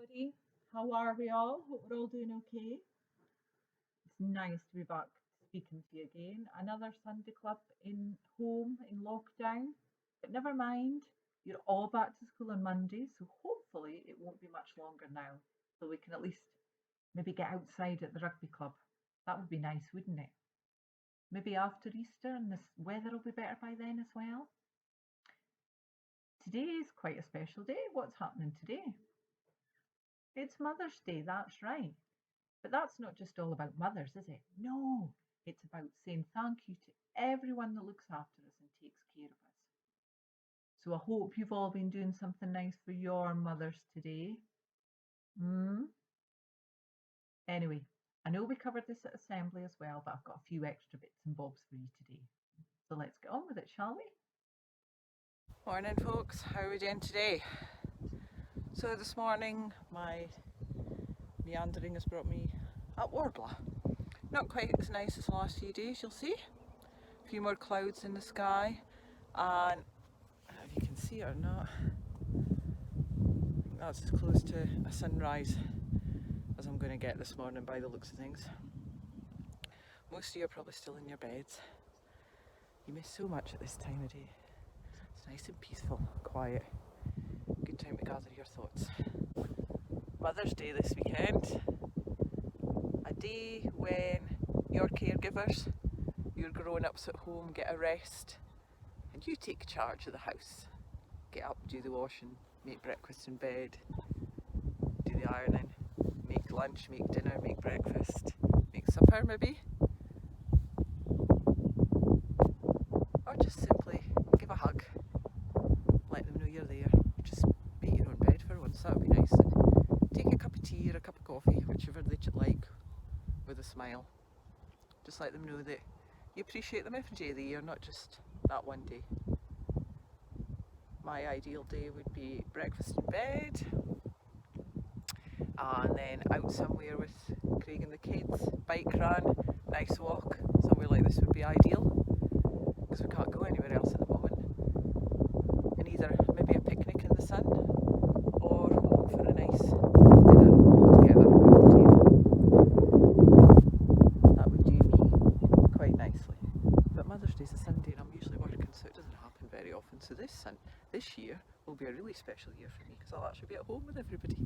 everybody. How are we all? Hope we're all doing okay. It's nice to be back speaking to you again. Another Sunday club in home in lockdown. But never mind, you're all back to school on Monday, so hopefully it won't be much longer now. So we can at least maybe get outside at the rugby club. That would be nice, wouldn't it? Maybe after Easter and the weather will be better by then as well. Today is quite a special day. What's happening today? It's Mother's Day, that's right. But that's not just all about mothers, is it? No, it's about saying thank you to everyone that looks after us and takes care of us. So I hope you've all been doing something nice for your mothers today. Mm? Anyway, I know we covered this at assembly as well, but I've got a few extra bits and bobs for you today. So let's get on with it, shall we? Morning folks, how are we doing today? So this morning my meandering has brought me up Warbler. Not quite as nice as the last few days, you'll see. A few more clouds in the sky, and if you can see it or not, that's as close to a sunrise as I'm going to get this morning by the looks of things. Most of you are probably still in your beds. You miss so much at this time of day. It's nice and peaceful, quiet, good time to gather your thoughts. Mother's Day this weekend, a day when your caregivers, your grown-ups at home get a rest and you take charge of the house. Get up, do the washing, make breakfast in bed, do the ironing, make lunch, make dinner, make breakfast, make supper maybe, or just simply give a hug, let them know you're there. Just make your own bed for once, that would be nice. And take a cup of tea or a cup of coffee, whichever they like, with a smile. Just let them know that you appreciate them every day of the year, not just that one day. My ideal day would be breakfast in bed, and then out somewhere with Craig and the kids, bike run, nice walk. Somewhere like this would be ideal, because we can't go anywhere else at the moment. And either maybe a picnic in the sun, or home for a nice dinner all together around the table. That would do me quite nicely. But Mother's Day's a Sunday and I'm usually working, so it doesn't happen very often. So this year will be a really special year for me, because I'll actually be at home with everybody.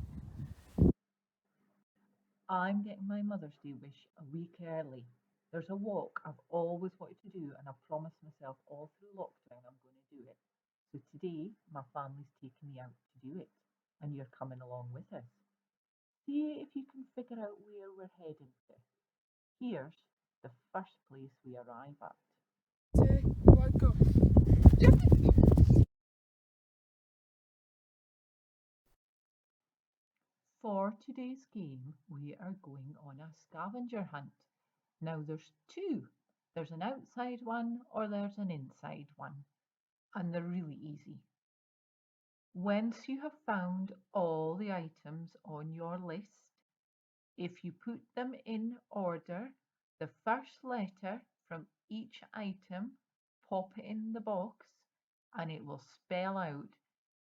I'm getting my Mother's Day wish a week early. There's a walk I've always wanted to do, and I've promised myself all through lockdown I'm going to do it. So today, my family's taking me out to do it, and you're coming along with us. See if you can figure out where we're heading to. Here's the first place we arrive at. 2, 1, go. For today's game, we are going on a scavenger hunt. Now, there's two. There's an outside one or there's an inside one, and they're really easy. Once you have found all the items on your list, if you put them in order, the first letter from each item, pop it in the box, and it will spell out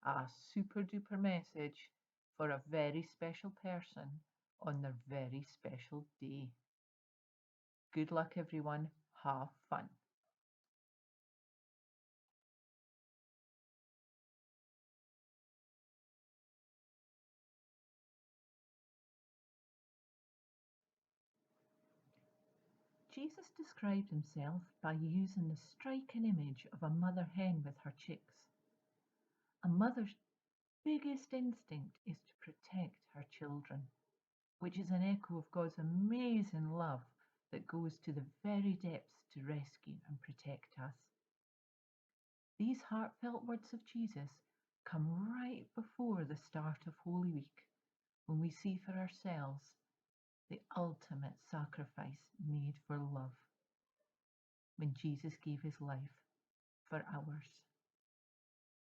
a super duper message for a very special person on their very special day. Good luck, everyone. Have fun. Jesus described himself by using the striking image of a mother hen with her chicks. A mother's biggest instinct is to protect her children, which is an echo of God's amazing love that goes to the very depths to rescue and protect us. These heartfelt words of Jesus come right before the start of Holy Week, when we see for ourselves the ultimate sacrifice made for love, when Jesus gave his life for ours.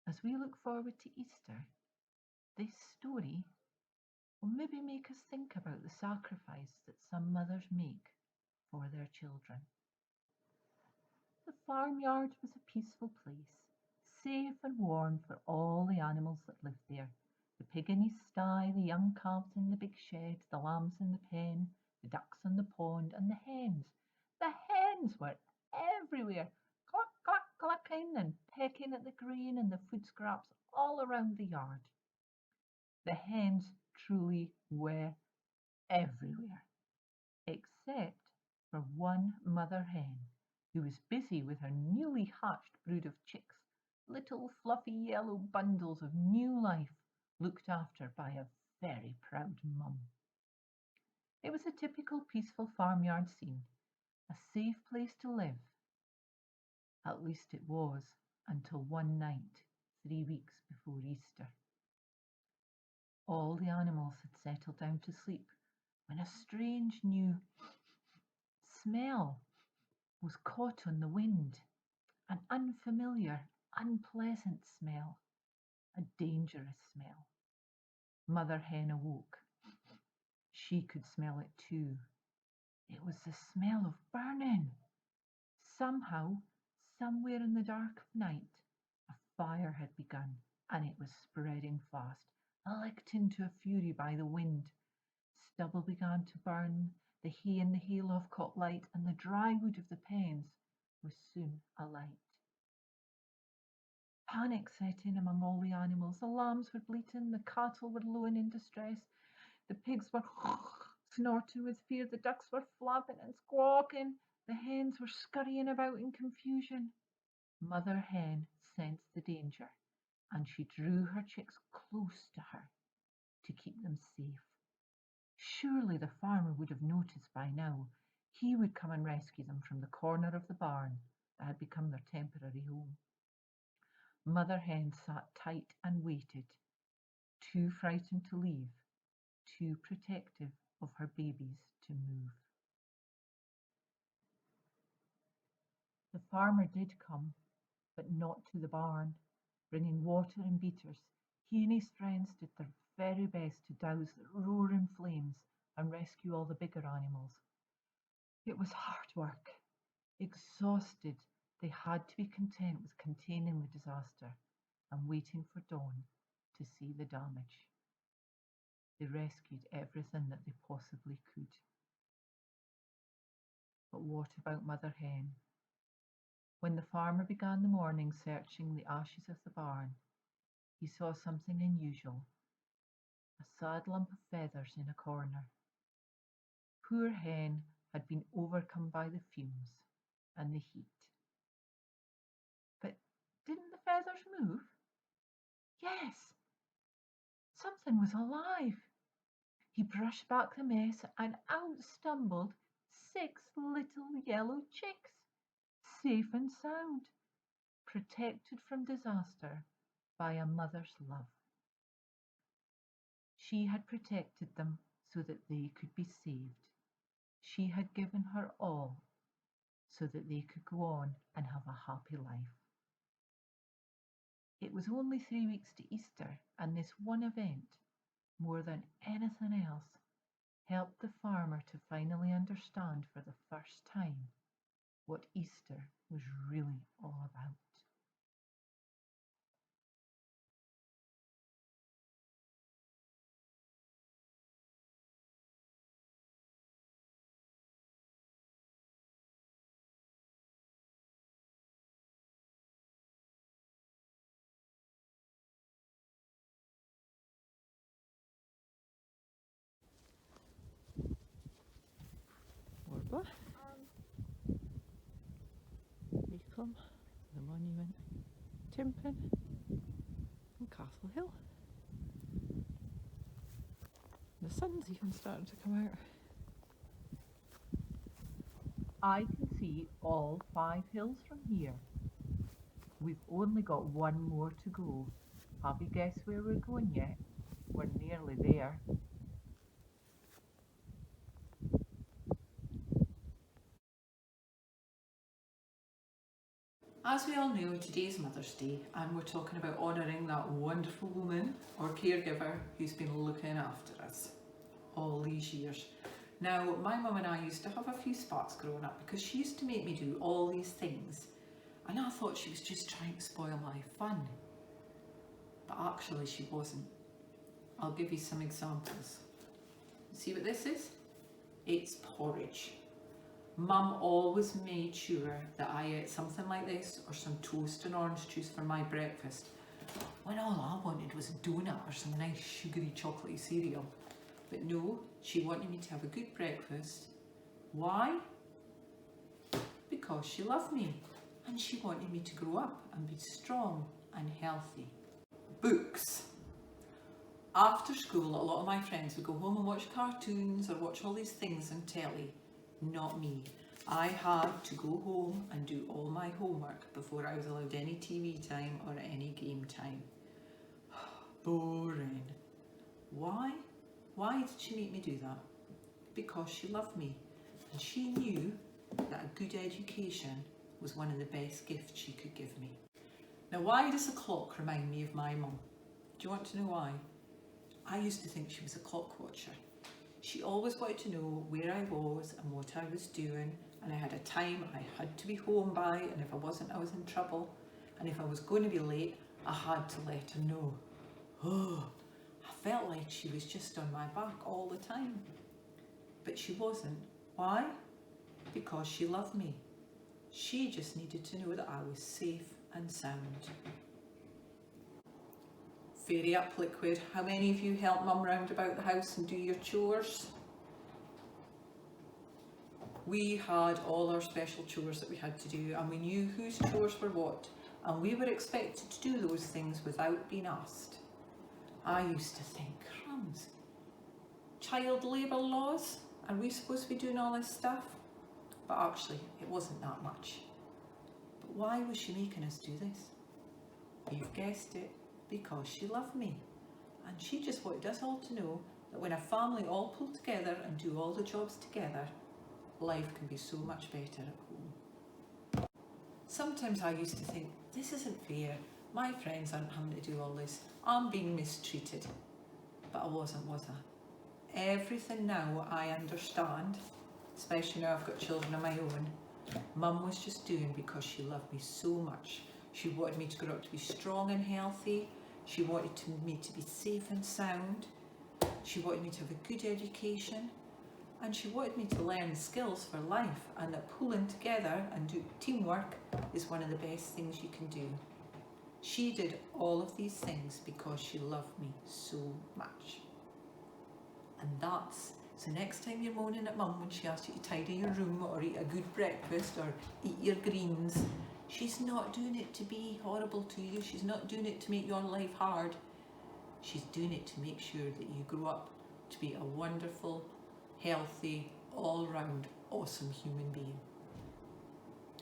As we look forward to Easter, this story will maybe make us think about the sacrifice that some mothers make for their children. The farmyard was a peaceful place, safe and warm for all the animals that lived there, The pig in his sty, the young calves in the big shed, the lambs in the pen, the ducks in the pond, and the hens. The hens were everywhere, cluck, cluck, clucking and pecking at the grain and the food scraps all around the yard. The hens truly were everywhere, except for one mother hen who was busy with her newly hatched brood of chicks, little fluffy yellow bundles of new life looked after by a very proud mum. It was a typical peaceful farmyard scene, a safe place to live. At least it was until one night, 3 weeks before Easter. All the animals had settled down to sleep when a strange new smell was caught on the wind, an unfamiliar, unpleasant smell, a dangerous smell. Mother Hen awoke. She could smell it too. It was the smell of burning. Somehow, somewhere in the dark of night, a fire had begun, and it was spreading fast, licked into a fury by the wind. Stubble began to burn, the hay in the hayloft caught light, and the dry wood of the pens was soon alight. Panic set in among all the animals. The lambs were bleating, the cattle were lowing in distress, the pigs were snorting with fear, the ducks were flapping and squawking, the hens were scurrying about in confusion. Mother Hen sensed the danger, and she drew her chicks close to her to keep them safe. Surely the farmer would have noticed by now. He would come and rescue them from the corner of the barn that had become their temporary home. Mother Hen sat tight and waited, too frightened to leave, too protective of her babies to move. The farmer did come, but not to the barn, bringing water and beaters. He and his friends did their very best to douse the roaring flames and rescue all the bigger animals. It was hard work. Exhausted, they had to be content with containing the disaster and waiting for dawn to see the damage. They rescued everything that they possibly could. But what about Mother Hen? When the farmer began the morning searching the ashes of the barn, he saw something unusual, a sad lump of feathers in a corner. Poor Hen had been overcome by the fumes and the heat. But didn't the feathers move? Yes, something was alive. He brushed back the mess, and out stumbled 6 little yellow chicks, safe and sound, protected from disaster by a mother's love. She had protected them so that they could be saved. She had given her all so that they could go on and have a happy life. It was only 3 weeks to Easter, and this one event, more than anything else, helped the farmer to finally understand for the first time what Easter was really all about. Warbler, Beacom, the Monument, Timpin, and Castle Hill. The sun's even starting to come out. I can see all 5 hills from here. We've only got one more to go. Have you guessed where we're going yet? We're nearly there. As we all know, today's Mother's Day, and we're talking about honouring that wonderful woman or caregiver who's been looking after us all these years. Now, my mum and I used to have a few sparks growing up because she used to make me do all these things, and I thought she was just trying to spoil my fun. But actually she wasn't. I'll give you some examples. See what this is? It's porridge. Mum always made sure that I ate something like this or some toast and orange juice for my breakfast, when all I wanted was a donut or some nice sugary chocolatey cereal. But no, she wanted me to have a good breakfast. Why? Because she loved me and she wanted me to grow up and be strong and healthy. Books. After school, a lot of my friends would go home and watch cartoons or watch all these things on telly. Not me. I had to go home and do all my homework before I was allowed any TV time or any game time. Boring. Why? Why did she make me do that? Because she loved me and she knew that a good education was one of the best gifts she could give me. Now, why does the clock remind me of my mum? Do you want to know why? I used to think she was a clock watcher. She always wanted to know where I was and what I was doing, and I had a time I had to be home by, and if I wasn't, I was in trouble. And if I was going to be late, I had to let her know. Oh, I felt like she was just on my back all the time. But she wasn't. Why? Because she loved me. She just needed to know that I was safe and sound. Fairy up liquid. How many of you help mum round about the house and do your chores? We had all our special chores that we had to do, and we knew whose chores were what, and we were expected to do those things without being asked. I used to think, crumbs, child labour laws? Are we supposed to be doing all this stuff? But actually, it wasn't that much. But why was she making us do this? You've guessed it. Because she loved me, and she just wanted us all to know that when a family all pull together and do all the jobs together, life can be so much better at home. Sometimes I used to think, this isn't fair, my friends aren't having to do all this, I'm being mistreated. But I wasn't, was I? Everything now I understand, especially now I've got children of my own, Mum was just doing because she loved me so much. She wanted me to grow up to be strong and healthy. She wanted me to be safe and sound. She wanted me to have a good education. And she wanted me to learn skills for life, and that pulling together and do teamwork is one of the best things you can do. She did all of these things because she loved me so much. And so next time you're moaning at Mum when she asks you to tidy your room or eat a good breakfast or eat your greens, she's not doing it to be horrible to you. She's not doing it to make your life hard. She's doing it to make sure that you grow up to be a wonderful, healthy, all-round, awesome human being.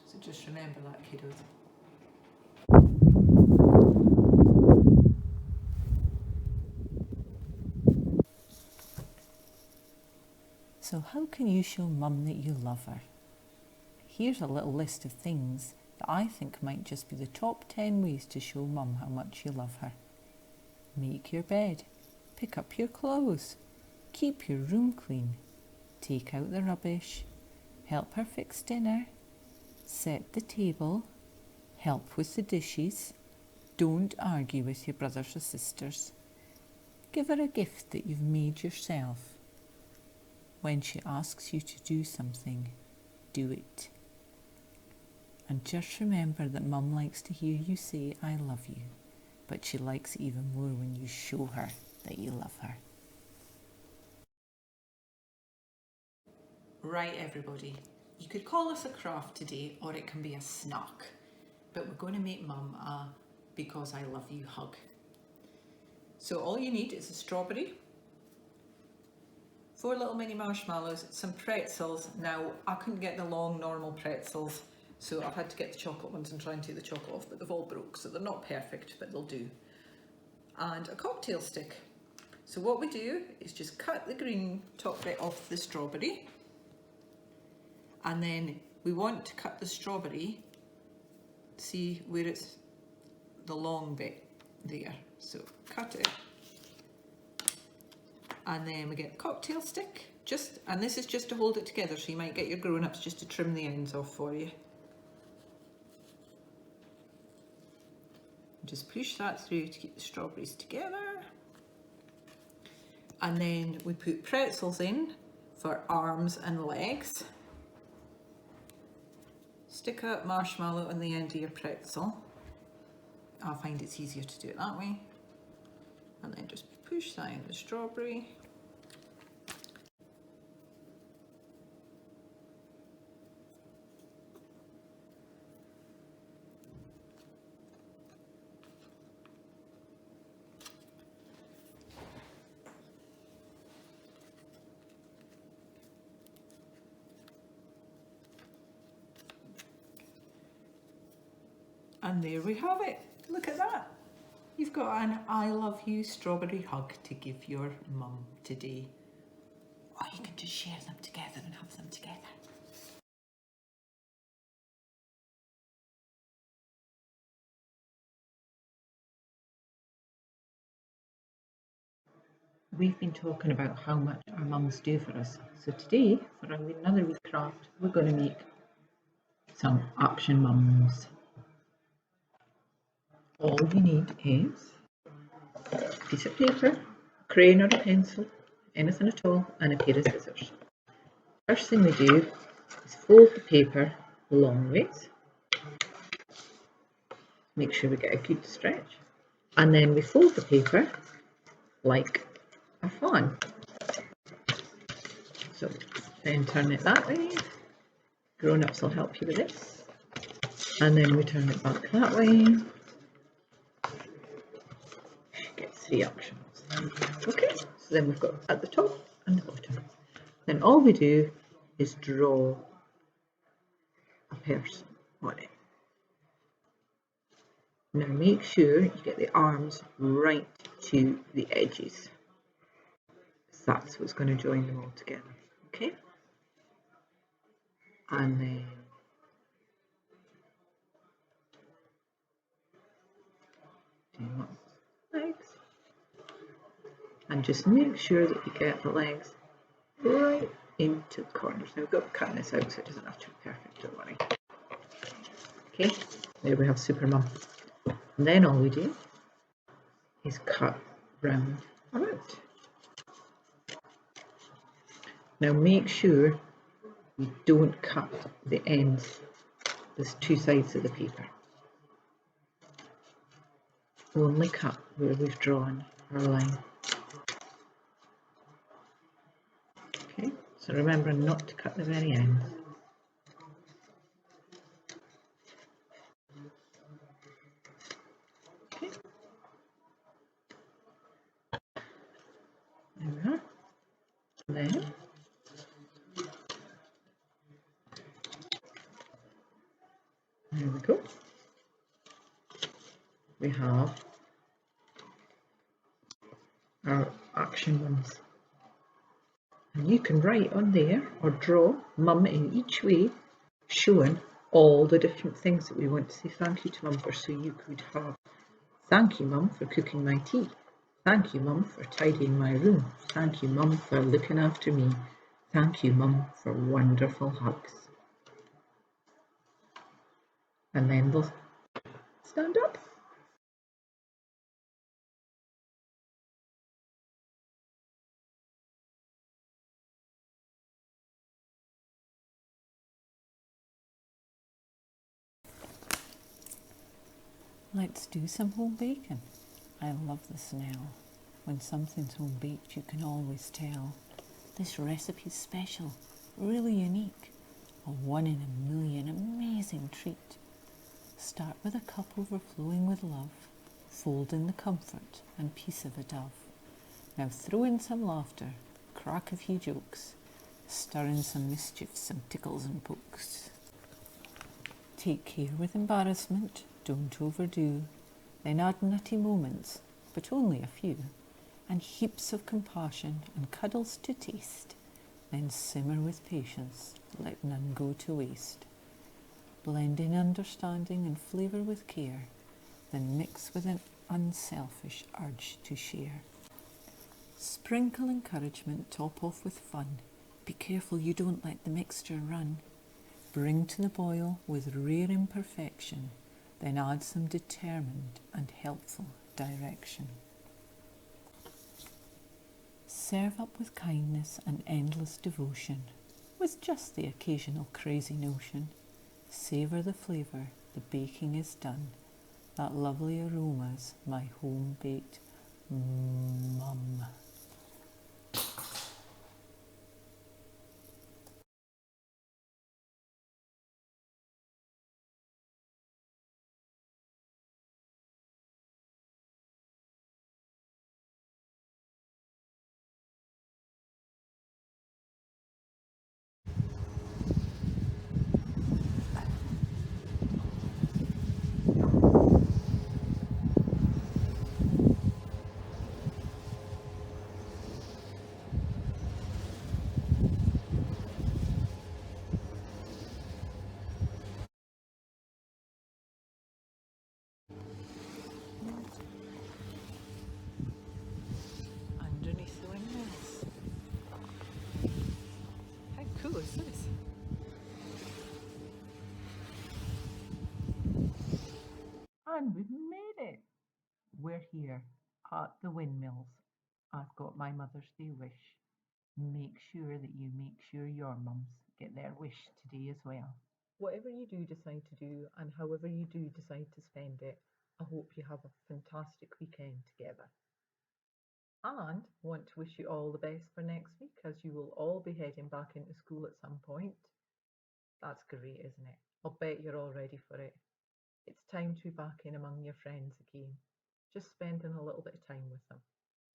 So just remember that, kiddos. So how can you show Mum that you love her? Here's a little list of things that I think might just be the top 10 ways to show Mum how much you love her. Make your bed. Pick up your clothes. Keep your room clean. Take out the rubbish. Help her fix dinner. Set the table. Help with the dishes. Don't argue with your brothers or sisters. Give her a gift that you've made yourself. When she asks you to do something, do it. And just remember that Mum likes to hear you say, I love you, but she likes it even more when you show her that you love her. Right, everybody, you could call this a craft today, or it can be a snack, but we're going to make Mum a because I love you hug. So all you need is a strawberry, 4 little mini marshmallows, some pretzels. Now, I couldn't get the long normal pretzels, so I've had to get the chocolate ones and try and take the chocolate off, but they've all broke, so they're not perfect, but they'll do. And a cocktail stick. So what we do is just cut the green top bit off the strawberry, and then we want to cut the strawberry, see where it's the long bit there. So cut it. And then we get a cocktail stick, and this is just to hold it together, so you might get your grown-ups just to trim the ends off for you. Just push that through to keep the strawberries together. And then we put pretzels in for arms and legs. Stick a marshmallow on the end of your pretzel. I find it's easier to do it that way. And then just push that in the strawberry. And there we have it. Look at that. You've got an I love you strawberry hug to give your mum today. Or you can just share them together and have them together. We've been talking about how much our mums do for us. So today, for another wee craft, we're going to make some Action Mums. All you need is a piece of paper, a crayon or a pencil, anything at all, and a pair of scissors. First thing we do is fold the paper long ways. Make sure we get a good stretch. And then we fold the paper like a fan. So then turn it that way. Grown-ups will help you with this. And then we turn it back that way. Get 3 actions. Okay, so then we've got at the top and the bottom. Then all we do is draw a person on it. Now make sure you get the arms right to the edges. That's what's going to join them all together. Okay? And then do legs. And just make sure that you get the legs right into the corners. Now we've got to cut this out so it doesn't have to be perfect, don't worry. Okay, there we have Super Mum. And then all we do is cut round and out. Now make sure you don't cut the ends. There's 2 sides of the paper. Only cut where we've drawn our line. Okay, so remember not to cut the very ends. Okay. There we are. Then there we go. We have our Action Mums. And you can write on there or draw Mum in each way, showing all the different things that we want to say thank you to Mum for. So you could have thank you Mum for cooking my tea. Thank you Mum for tidying my room. Thank you Mum for looking after me. Thank you Mum for wonderful hugs. And then they'll stand up. Let's do some home baking. I love the smell. When something's home baked, you can always tell. This recipe's special, really unique, a 1 in a million amazing treat. Start with a cup overflowing with love, fold in the comfort and peace of a dove. Now throw in some laughter, crack a few jokes, stir in some mischief, some tickles and pokes. Take care with embarrassment, don't overdo, then add nutty moments, but only a few, and heaps of compassion and cuddles to taste. Then simmer with patience, let none go to waste. Blend in understanding and flavour with care, then mix with an unselfish urge to share. Sprinkle encouragement, top off with fun. Be careful you don't let the mixture run. Bring to the boil with rare imperfection, then add some determined and helpful direction. Serve up with kindness and endless devotion, with just the occasional crazy notion. Savour the flavour, the baking is done. That lovely aroma's my home-baked mum. Underneath the windmills. How cool is this? And we've made it. We're here at the windmills. I've got my Mother's Day wish. Make sure that you make sure your mums get their wish today as well. Whatever you do decide to do and however you do decide to spend it, I hope you have a fantastic weekend together. And want to wish you all the best for next week, as you will all be heading back into school at some point. That's great, isn't it? I'll bet you're all ready for it. It's time to be back in among your friends again. Just spending a little bit of time with them.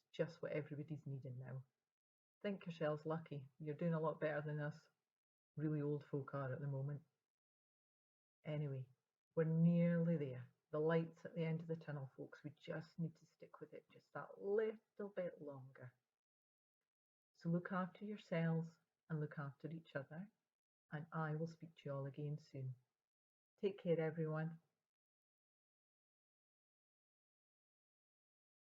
It's just what everybody's needing now. Think yourselves lucky. You're doing a lot better than us really old folk are at the moment. Anyway, we're nearly there. The light's at the end of the tunnel, folks. We just need to stick with it just that little bit longer. So look after yourselves and look after each other, and I will speak to you all again soon. Take care, everyone.